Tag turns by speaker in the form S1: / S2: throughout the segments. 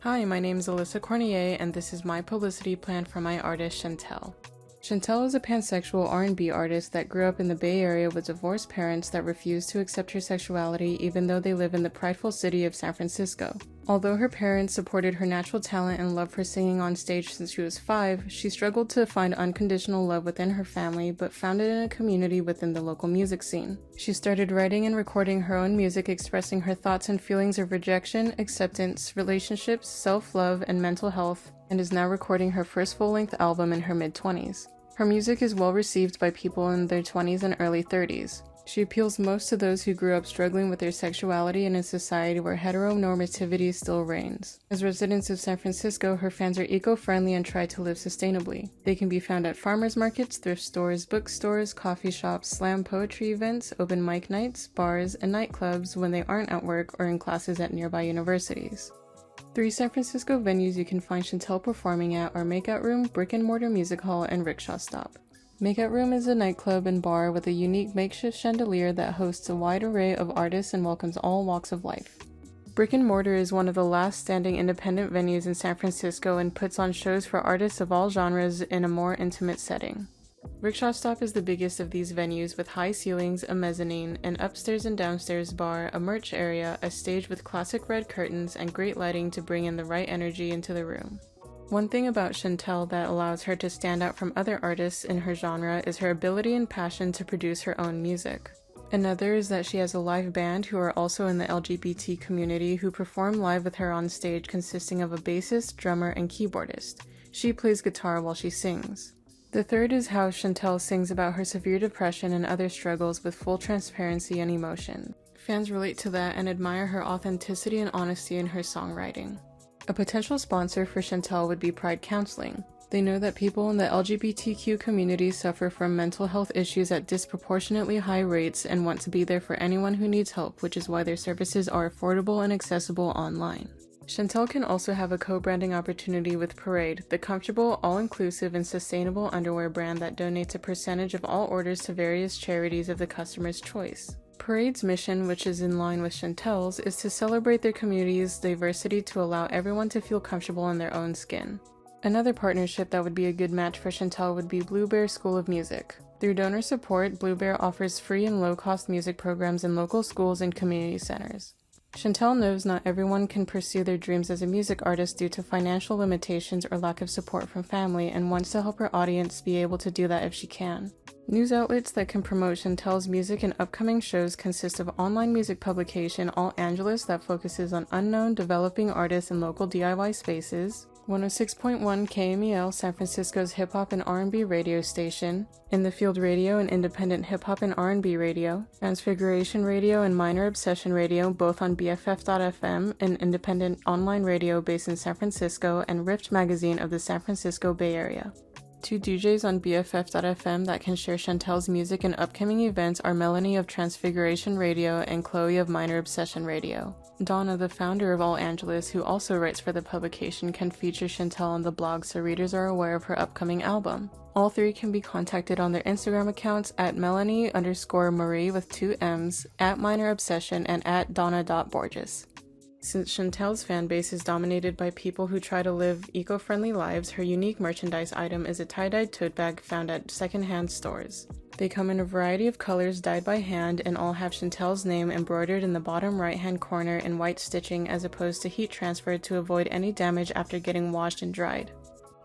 S1: Hi, my name is Alyssa Cornier, and this is my publicity plan for my artist, Chantelle. Chantelle is a pansexual R&B artist that grew up in the Bay Area with divorced parents that refused to accept her sexuality even though they live in the prideful city of San Francisco. Although her parents supported her natural talent and love for singing on stage since she was 5, she struggled to find unconditional love within her family, but found it in a community within the local music scene. She started writing and recording her own music, expressing her thoughts and feelings of rejection, acceptance, relationships, self-love, and mental health, and is now recording her first full-length album in her mid-20s. Her music is well received by people in their 20s and early 30s. She appeals most to those who grew up struggling with their sexuality in a society where heteronormativity still reigns. As residents of San Francisco, her fans are eco-friendly and try to live sustainably. They can be found at farmers markets, thrift stores, bookstores, coffee shops, slam poetry events, open mic nights, bars, and nightclubs when they aren't at work or in classes at nearby universities. 3 San Francisco venues you can find Chantelle performing at are Makeout Room, Brick and Mortar Music Hall, and Rickshaw Stop. Makeout Room is a nightclub and bar with a unique makeshift chandelier that hosts a wide array of artists and welcomes all walks of life. Brick and Mortar is one of the last standing independent venues in San Francisco and puts on shows for artists of all genres in a more intimate setting. Rickshaw Stop is the biggest of these venues with high ceilings, a mezzanine, an upstairs and downstairs bar, a merch area, a stage with classic red curtains, and great lighting to bring in the right energy into the room. One thing about Chantelle that allows her to stand out from other artists in her genre is her ability and passion to produce her own music. Another is that she has a live band who are also in the LGBT community who perform live with her on stage, consisting of a bassist, drummer, and keyboardist. She plays guitar while she sings. The third is how Chantelle sings about her severe depression and other struggles with full transparency and emotion. Fans relate to that and admire her authenticity and honesty in her songwriting. A potential sponsor for Chantelle would be Pride Counseling. They know that people in the LGBTQ community suffer from mental health issues at disproportionately high rates and want to be there for anyone who needs help, which is why their services are affordable and accessible online. Chantelle can also have a co-branding opportunity with Parade, the comfortable, all-inclusive, and sustainable underwear brand that donates a percentage of all orders to various charities of the customer's choice. Parade's mission, which is in line with Chantelle's, is to celebrate their community's diversity to allow everyone to feel comfortable in their own skin. Another partnership that would be a good match for Chantelle would be Blue Bear School of Music. Through donor support, Blue Bear offers free and low-cost music programs in local schools and community centers. Chantelle knows not everyone can pursue their dreams as a music artist due to financial limitations or lack of support from family, and wants to help her audience be able to do that if she can. News outlets that can promote Chantelle's music and upcoming shows consist of online music publication All Angeles that focuses on unknown, developing artists in local DIY spaces, 106.1 KMEL San Francisco's hip-hop and R&B radio station, In the Field Radio and independent hip-hop and R&B radio, Transfiguration Radio and Minor Obsession Radio both on BFF.FM, an independent online radio based in San Francisco, and Rift Magazine of the San Francisco Bay Area. 2 DJs on BFF.FM that can share Chantelle's music and upcoming events are Melanie of Transfiguration Radio and Chloe of Minor Obsession Radio. Donna, the founder of All Angeles, who also writes for the publication, can feature Chantelle on the blog so readers are aware of her upcoming album. All 3 can be contacted on their Instagram accounts at Melanie_Marie with 2 M's, at Minor Obsession, and at Donna.Borges. Since Chantelle's fan base is dominated by people who try to live eco-friendly lives, her unique merchandise item is a tie-dyed tote bag found at secondhand stores. They come in a variety of colors dyed by hand and all have Chantelle's name embroidered in the bottom right-hand corner in white stitching as opposed to heat transfer to avoid any damage after getting washed and dried.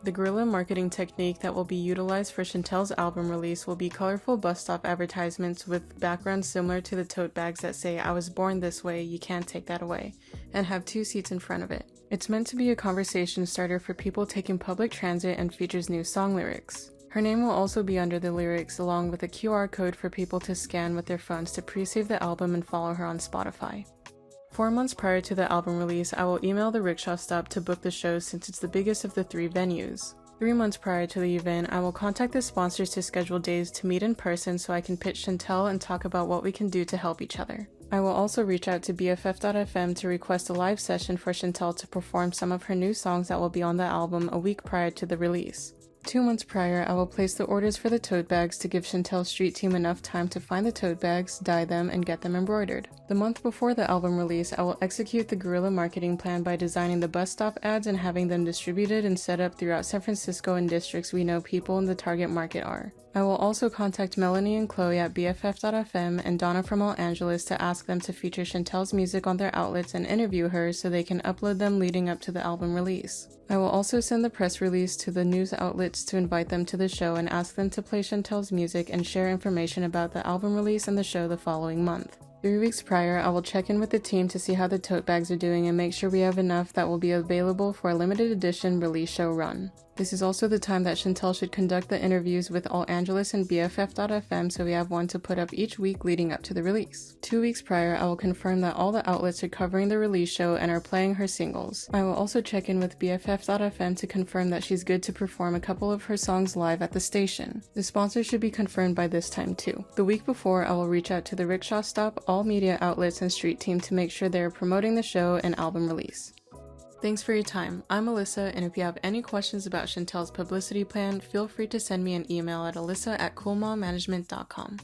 S1: The guerrilla marketing technique that will be utilized for Chantelle's album release will be colorful bus stop advertisements with backgrounds similar to the tote bags that say "I was born this way, you can't take that away," and have 2 seats in front of it. It's meant to be a conversation starter for people taking public transit and features new song lyrics. Her name will also be under the lyrics along with a QR code for people to scan with their phones to pre-save the album and follow her on Spotify. 4 months prior to the album release, I will email the Rickshaw Stop to book the show since it's the biggest of the 3 venues. 3 months prior to the event, I will contact the sponsors to schedule days to meet in person so I can pitch Chantelle and talk about what we can do to help each other. I will also reach out to BFF.FM to request a live session for Chantelle to perform some of her new songs that will be on the album a week prior to the release. 2 months prior, I will place the orders for the tote bags to give Chantelle's street team enough time to find the tote bags, dye them, and get them embroidered. The month before the album release, I will execute the guerrilla marketing plan by designing the bus stop ads and having them distributed and set up throughout San Francisco and districts we know people in the target market are. I will also contact Melanie and Chloe at BFF.fm and Donna from Los Angeles to ask them to feature Chantelle's music on their outlets and interview her so they can upload them leading up to the album release. I will also send the press release to the news outlets to invite them to the show and ask them to play Chantelle's music and share information about the album release and the show the following month. 3 weeks prior, I will check in with the team to see how the tote bags are doing and make sure we have enough that will be available for a limited edition release show run. This is also the time that Chantelle should conduct the interviews with Los Angeles and BFF.fm, so we have one to put up each week leading up to the release. 2 weeks prior, I will confirm that all the outlets are covering the release show and are playing her singles. I will also check in with BFF.fm to confirm that she's good to perform a couple of her songs live at the station. The sponsor should be confirmed by this time too. The week before, I will reach out to the Rickshaw Stop, all media outlets, and street team to make sure they are promoting the show and album release. Thanks for your time. I'm Alyssa, and if you have any questions about Chantelle's publicity plan, feel free to send me an email at alyssa@coolmommanagement.com.